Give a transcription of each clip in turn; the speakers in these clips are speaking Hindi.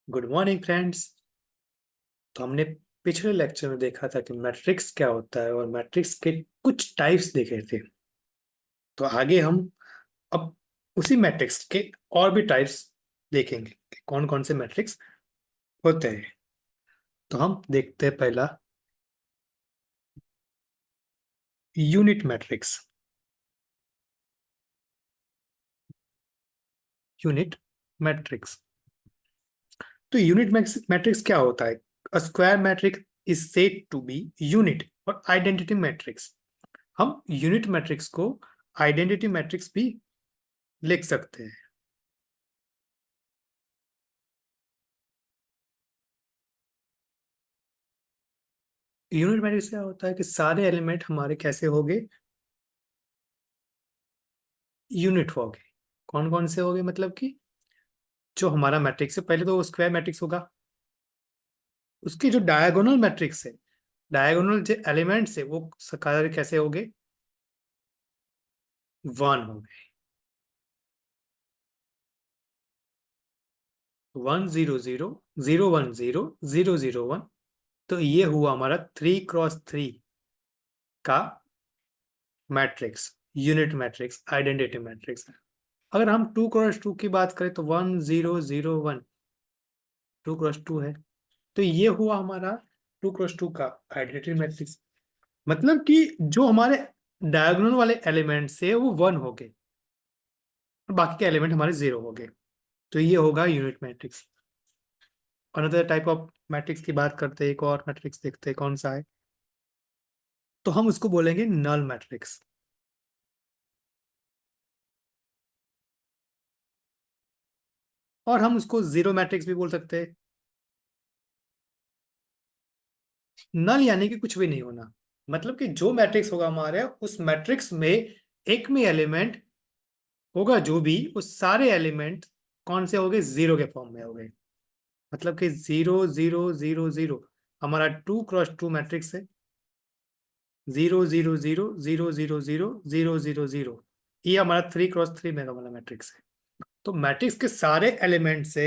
Good morning friends. तो हमने पिछले लेक्चर में देखा था कि मैट्रिक्स क्या होता है और मैट्रिक्स के कुछ टाइप्स देखे थे। तो आगे हम अब उसी मैट्रिक्स के और भी टाइप्स देखेंगे कि कौन कौन से मैट्रिक्स होते हैं। तो हम देखते हैं पहला यूनिट मैट्रिक्स। यूनिट मैट्रिक्स तो यूनिट मैट्रिक्स क्या होता है? A square matrix is said to be unit और आइडेंटिटी मैट्रिक्स। हम यूनिट मैट्रिक्स को आइडेंटिटी मैट्रिक्स भी लिख सकते हैं। यूनिट मैट्रिक्स क्या होता है कि सारे एलिमेंट हमारे कैसे होंगे? यूनिट होंगे। कौन कौन से होंगे? मतलब कि जो हमारा मैट्रिक्स है, पहले तो वो स्क्वायर मैट्रिक्स होगा। उसकी जो डायगोनल मैट्रिक्स है, डायगोनल जो एलिमेंट्स है वो सारे कैसे होंगे? वन होंगे। 1 0 0 0 1 0 0 0 1। तो ये हुआ हमारा 3 × 3 का matrix, unit matrix, identity matrix. अगर हम 2 × 2 की बात करें तो 1 0 0 1 2 × 2 है। तो ये हुआ हमारा 2 × 2 का आइडेंटिटी मैट्रिक्स। मतलब कि जो हमारे डायगोनल वाले एलिमेंट्स है वो वन हो गए और बाकी के एलिमेंट हमारे जीरो हो गए। तो ये होगा unit matrix. Another type of matrix की बात करते हैं, एक और मैट्रिक्स देखते हैं कौन सा है। तो हम उसको बोलेंगे नल मैट्रिक्स। और हम उसको जीरो मैट्रिक्स भी बोल सकते हैं। नल यानी कि कुछ भी नहीं होना। मतलब कि जो मैट्रिक्स होगा हमारे, उस मैट्रिक्स में एक में एलिमेंट होगा, जो भी उस सारे एलिमेंट कौन से हो गए? जीरो के फॉर्म में हो गए। मतलब कि 0 0 0 0 हमारा 2 × 2 मैट्रिक्स है। 0 0 0 0 0 0 0 ये हमारा 3 × 3 मेगा वाला मैट्रिक्स है। तो मैट्रिक्स के सारे एलिमेंट से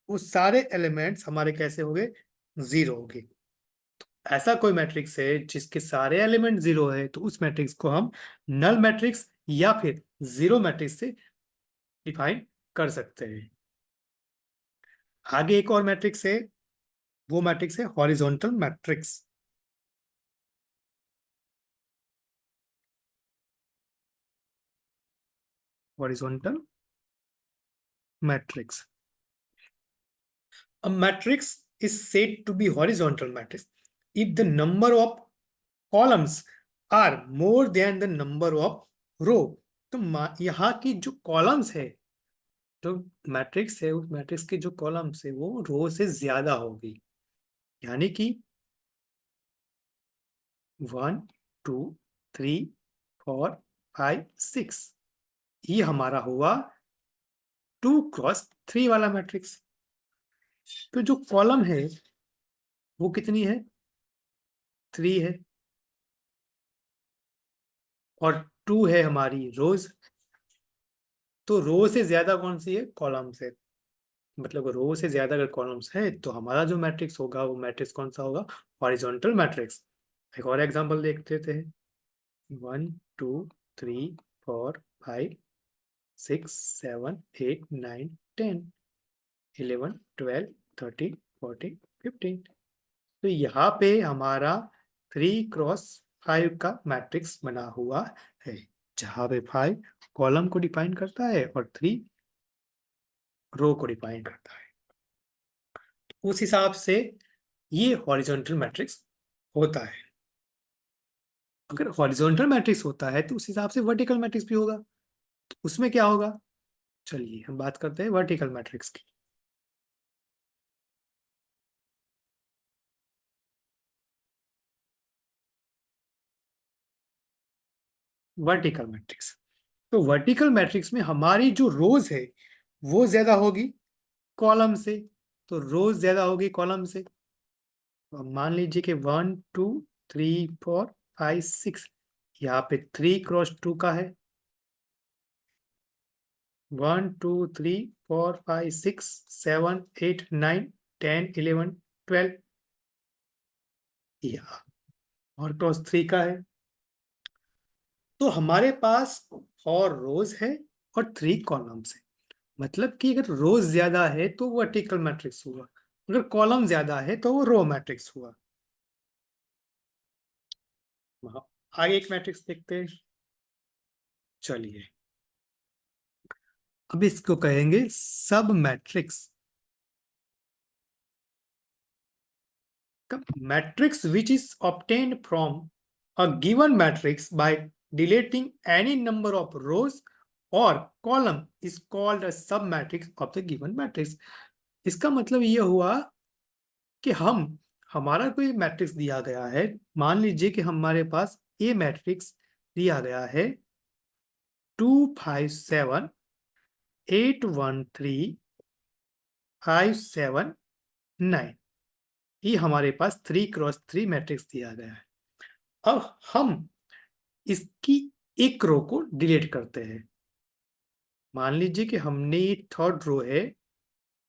उस सारे एलिमेंट्स हमारे कैसे हो गए? जीरो हो गए। ऐसा कोई मैट्रिक्स है जिसके सारे एलिमेंट जीरो है, तो उस मैट्रिक्स को हम नल मैट्रिक्स या फिर जीरो मैट्रिक्स से डिफाइन कर सकते हैं। आगे एक और मैट्रिक्स है, वो मैट्रिक्स है horizontal matrix. Horizontal matrix. A matrix is said to be horizontal matrix if the number of columns are more than the number of row। तो यहाँ की जो कॉलम्स है, जो मैट्रिक्स है, उस मैट्रिक्स की जो कॉलम्स है वो रो से ज्यादा होगी। यानी कि 1 2 3 4 5 6, ये हमारा हुआ 2 × 3 वाला मैट्रिक्स। तो जो कॉलम है वो कितनी है? 3 है। और 2 है हमारी रोज। तो रो से ज्यादा कौन सी है? कॉलम्स है। मतलब रो से ज्यादा अगर कॉलम्स है तो हमारा जो मैट्रिक्स होगा वो मैट्रिक्स कौन सा होगा? Horizontal matrix. एक और एग्जांपल देख लेते हैं। 1 2 3 4 5 6 7 8 9 10 11 12 13 14 15। तो यहाँ पे हमारा 3 × 5 का मैट्रिक्स बना हुआ है, जहाँ पे 5 कॉलम को डिफाइन करता है और 3 रो को डिफाइन करता है। उस हिसाब से ये हॉरिजॉन्टल मैट्रिक्स होता है। अगर हॉरिजॉन्टल मैट्रिक्स होता है तो उस हिसाब से वर्टिकल मैट्रिक्स भी होगा। तो उसमें क्या होगा? चलिए हम बात करते हैं वर्टिकल मैट्रिक्स की। Vertical matrix. तो वर्टिकल मैट्रिक्स में हमारी जो रोज है वो ज्यादा होगी कॉलम से। तो रोज ज्यादा होगी कॉलम से। तो अब मान लीजिए कि 1 2 3 4 5 6, यहाँ पे 3 × 2 का है। 1 2 3 4 5 6 7 8 9 10 11 12, या और क्रॉस 3 का है। तो हमारे पास 4 रोज है और 3 कॉलम्स है। मतलब कि अगर रोज ज्यादा है तो वो वर्टिकल मैट्रिक्स हुआ, अगर कॉलम ज्यादा है तो वो रो मैट्रिक्स हुआ। वहां आगे एक मैट्रिक्स देखते हैं। चलिए, अब इसको कहेंगे सब matrix. Matrix which is obtained from a given matrix bye deleting any number of रोज और कॉलम इज कॉल्ड अ सब matrix of the given matrix. इसका मतलब ये हुआ कि हमारा कोई मैट्रिक्स दिया गया है। मान लीजिए कि हमारे पास ए मैट्रिक्स दिया गया है 2 5 7 8 1 3 5 7 9। ये हमारे पास 3 क्रॉस 3 मैट्रिक्स दिया गया है। अब हम इसकी एक रो को डिलीट करते हैं। मान लीजिए कि हमने ये थर्ड रो है,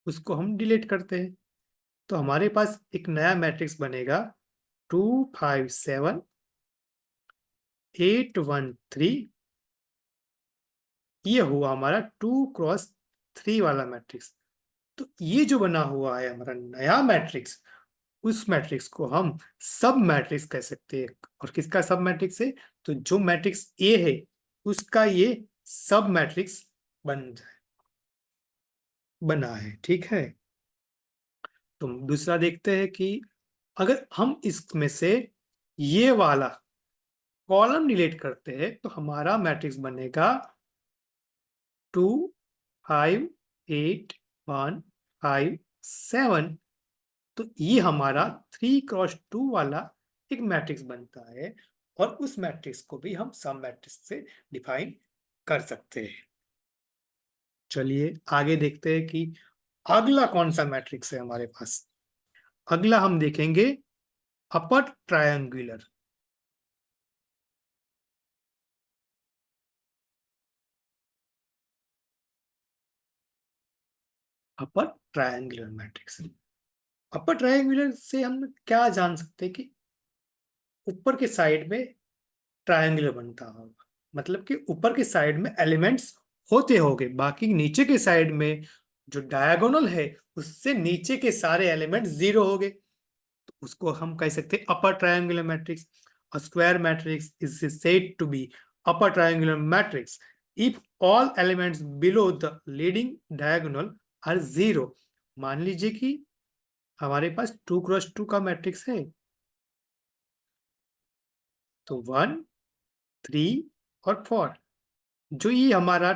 उसको हम डिलीट करते हैं। तो हमारे पास एक नया मैट्रिक्स बनेगा 2 5 7 8 1 3। ये हुआ हमारा 2 क्रॉस 3 वाला मैट्रिक्स। तो ये जो बना हुआ है हमारा नया मैट्रिक्स, उस मैट्रिक्स को हम सब मैट्रिक्स कह सकते हैं। और किसका सब मैट्रिक्स है? तो जो मैट्रिक्स ए है उसका ये सब मैट्रिक्स बन बना है। ठीक है, तो दूसरा देखते हैं कि अगर हम इसमें से ये वाला कॉलम डिलीट करते हैं तो हमारा मैट्रिक्स बनेगा 2 5 8 1 5 7। तो ये हमारा 3 क्रॉस 2 वाला एक मैट्रिक्स बनता है। और उस मैट्रिक्स को भी हम सब मैट्रिक्स से डिफाइन कर सकते हैं। चलिए आगे देखते हैं कि अगला कौन सा मैट्रिक्स है हमारे पास। अगला हम देखेंगे अपर ट्रायंगुलर। अपर ट्रायंगुलर मैट्रिक्स। अपर ट्रायंगुलर से हम क्या जान सकते हैं कि ऊपर के साइड में ट्रायंगुलर बनता होगा। मतलब कि ऊपर के साइड में एलिमेंट्स होते होंगे, बाकी नीचे के साइड में जो डायगोनल है उससे नीचे के सारे एलिमेंट जीरो हो गए। तो उसको हम कह सकते हैं upper triangular matrix. A square matrix is said to be upper triangular matrix if all elements below the leading diagonal are zero. मान लीजिए कि हमारे पास 2 क्रॉस 2 का मैट्रिक्स है। तो 1 3 और 4, जो ये हमारा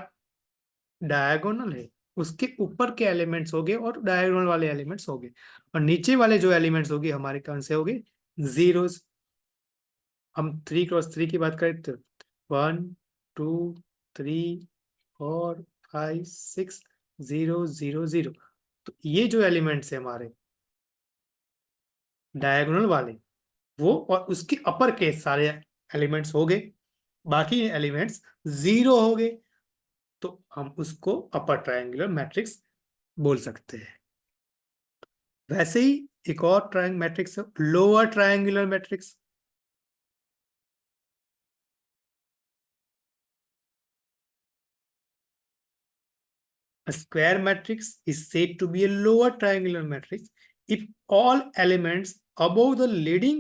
डायगोनल है उसके ऊपर के एलिमेंट्स हो गए और डायगोनल वाले एलिमेंट्स हो गए, और नीचे वाले जो एलिमेंट्स हो गए हमारे कौन से हो गए? जीरोस। हम 3 क्रॉस 3 की बात करें तो 1 2 3 4 5 6 0 0 0। तो ये जो एलिमेंट्स है हमारे डायगोनल वाले, वो और उसके अपर के सारे एलिमेंट्स हो गए, बाकी एलिमेंट्स जीरो हो गए। तो हम उसको अपर ट्रायंगुलर मैट्रिक्स बोल सकते हैं। वैसे ही एक और ट्रायंग मैट्रिक्स है lower triangular matrix. A square matrix is said to be a lower triangular matrix if all elements above the leading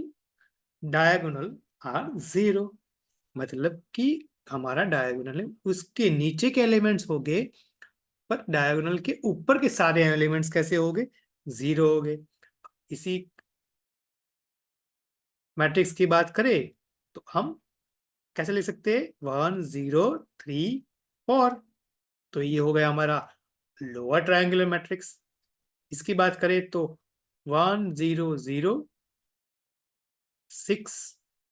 diagonal are zero। मतलब कि हमारा डायगोनल है उसके नीचे के एलिमेंट्स हो गए, पर डायगोनल के ऊपर के सारे एलिमेंट्स कैसे हो गए? जीरो हो गए। इसी मैट्रिक्स की बात करें तो हम कैसे लिख सकते हैं? 1 0 3 4। तो ये हो गया हमारा लोअर ट्रायंगुलर मैट्रिक्स। इसकी बात करें तो 1 0 0 6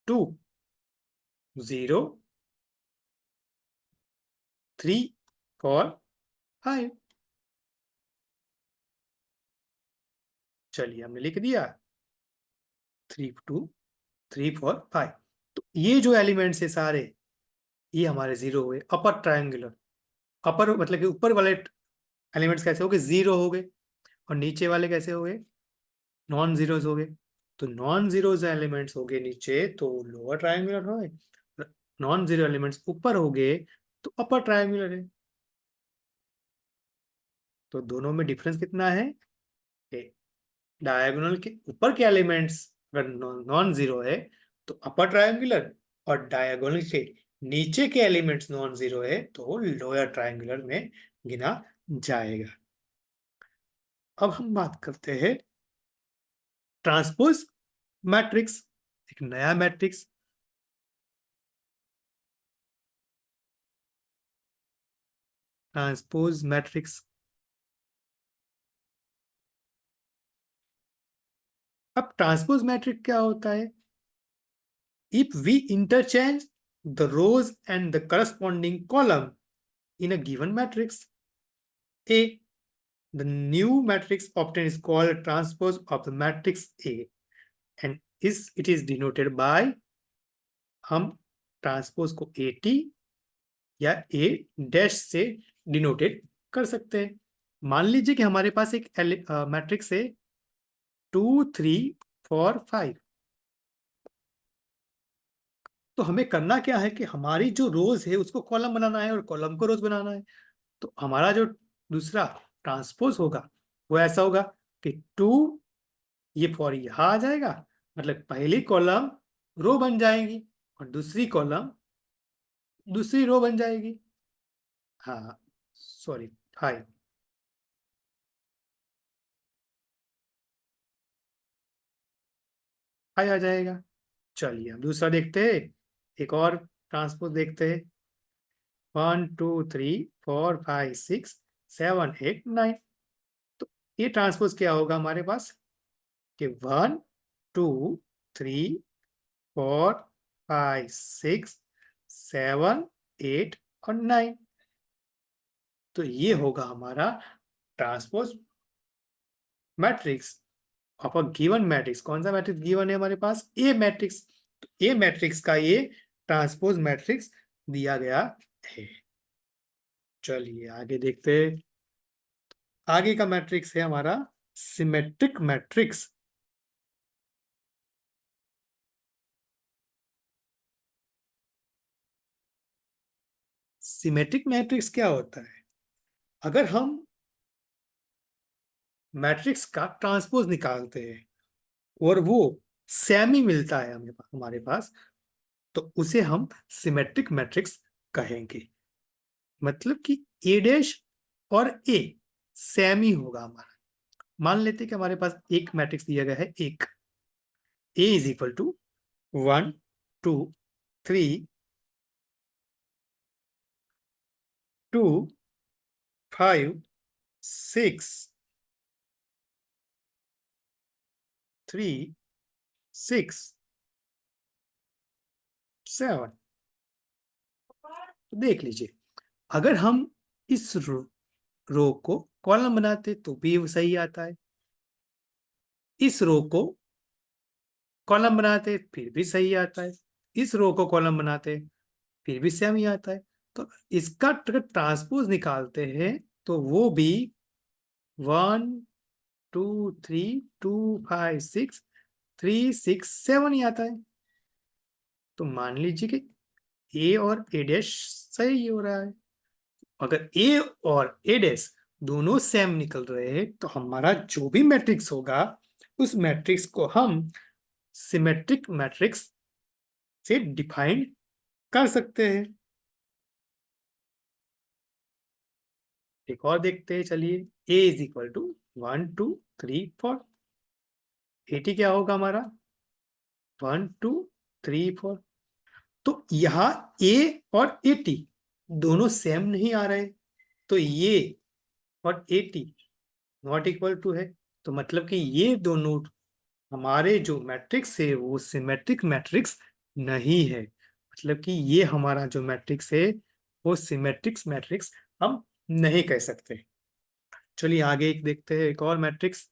2 0 3 4 5। चलिए हमने लिख दिया 3 2 3 4 5। तो ये जो एलिमेंट्स है सारे, ये हमारे जीरो हुए अपर ट्रायंगुलर। अपर मतलब कि ऊपर वाले एलिमेंट्स कैसे हो गए? जीरो हो गए। और नीचे वाले कैसे हो गए? नॉन जीरोज हो गए, तो नॉन जीरोज एलिमेंट्स हो गए नीचे तो लोअर ट्रायंगुलर हो गए, नॉन जीरो एलिमेंट्स ऊपर हो गए तो अपर ट्रायंगुलर है। तो दोनों में डिफरेंस कितना है? डायगोनल के ऊपर के एलिमेंट्स अगर नॉन जीरो है तो अपर ट्रायंगुलर, और डायगोनल के नीचे के एलिमेंट्स नॉन जीरो है तो लोअर ट्रायंगुलर में गिना जाएगा। अब हम बात करते हैं ट्रांसपोज मैट्रिक्स, एक नया मैट्रिक्स। ट्रांसपोज मैट्रिक्स, अब ट्रांसपोज मैट्रिक्स क्या होता है? If we interchange the rows and the corresponding column in a given matrix A, the new matrix obtained is called transpose of the matrix A and it is denoted by, हम ट्रांसपोज को AT या A डैश से डिनोटेड कर सकते हैं। मान लीजिए कि हमारे पास एक मैट्रिक्स है 2 3 4 5, तो हमें करना क्या है कि हमारी जो रोज है उसको कॉलम बनाना है और कॉलम को रोज बनाना है। तो हमारा जो दूसरा ट्रांसपोज होगा वो ऐसा होगा कि 2, ये फॉर यहां आ जाएगा, मतलब पहली कॉलम रो बन जाएगी और दूसरी कॉलम दूसरी रो बन जाएगी। हाँ सॉरी, 5। आ जाएगा। चलिए हम दूसरा देखते हैं, एक और ट्रांसपोज देखते हैं। 1 2 3 4 5 6 7 8 9। तो ये ट्रांसपोज क्या होगा हमारे पास कि 1 2 3 4 5 6 7 8 और 9। तो ये होगा हमारा transpose matrix of a given matrix. कौन सा मैट्रिक्स गिवन है हमारे पास? ए मैट्रिक्स। तो ए मैट्रिक्स का ये ट्रांसपोज मैट्रिक्स दिया गया है। चलिए आगे देखते हैं। आगे का मैट्रिक्स है हमारा सिमेट्रिक मैट्रिक्स। सिमेट्रिक मैट्रिक्स क्या होता है? अगर हम मैट्रिक्स का ट्रांसपोज निकालते हैं और वो सेमी मिलता है हमें हमारे पास, तो उसे हम सिमेट्रिक मैट्रिक्स कहेंगे। मतलब कि ए डैश और ए सेमी होगा हमारा। मान लेते हैं कि हमारे पास एक मैट्रिक्स दिया गया है, एक ए इज इक्वल टू 1 2 3 4 5 6 3 6 7। देख लीजिए, अगर हम इस रो को कॉलम बनाते तो भी सही आता है, इस रो को कॉलम बनाते फिर भी सही आता है, इस रो को कॉलम बनाते फिर भी सेम ही आता है। तो इसका ट्रांसपोज निकालते हैं तो वो भी 1 2 3 2 5 6 3 6 7 ही आता है। तो मान लीजिए कि ए और ए डैश सही हो रहा है। अगर ए और ए डैश दोनों सेम निकल रहे हैं तो हमारा जो भी मैट्रिक्स होगा उस मैट्रिक्स को हम सिमेट्रिक मैट्रिक्स से डिफाइन कर सकते हैं। एक और देखते हैं, चलिए। ए इज इक्वल टू 1 2 3 4। एटी क्या होगा हमारा? 1 2 3 4। तो यहाँ ए और एटी दोनों सेम नहीं आ रहे, तो ये और एटी नॉट इक्वल टू है। तो मतलब कि ये दोनों हमारे जो मैट्रिक्स है वो सिमेट्रिक मैट्रिक्स नहीं है। मतलब कि ये हमारा जो मैट्रिक्स है वो सिमेट्रिक्स मैट्रिक्स हम नहीं कह सकते। चलिए आगे एक देखते हैं, एक और मैट्रिक्स